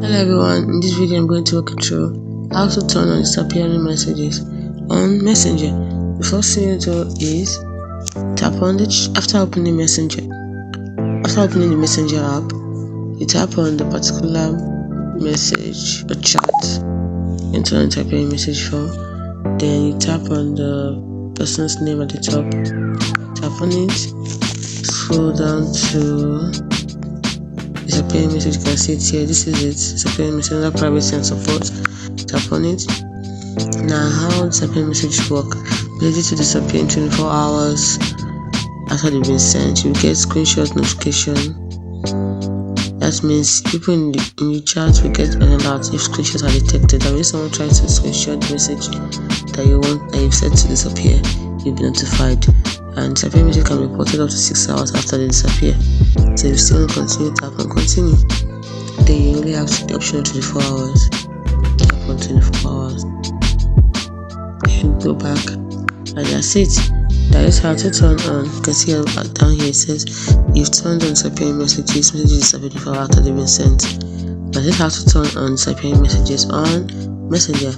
Hello everyone, in this video I'm going to walk you through how to turn on disappearing messages on Messenger. The first thing you do is tap on after opening the Messenger app, you tap on the particular message or chat and turn on disappearing message for. Then you tap on the person's name at the top, tap on it, scroll down to disappearing message. You can see it here. This is it, disappearing message under privacy and support. Tap on it. Now, how disappearing message work? Ready to disappear in 24 hours after they've been sent. You get screenshot notification. That means people in the chat will get an alert if screenshots are detected. That means someone tries to screenshot the message that you've set to disappear, you'll be notified. And disappearing message can be reported up to 6 hours after they disappear. So if you still want to continue, tap on continue. Then you only have the option of 24 hours. Tap on 24 hours. You go back, and that's it. That is how to turn on. You can see down here it says you've turned on disappearing messages. Messages disappear 24 hours after they've been sent. That is how to turn on disappearing messages on Messenger.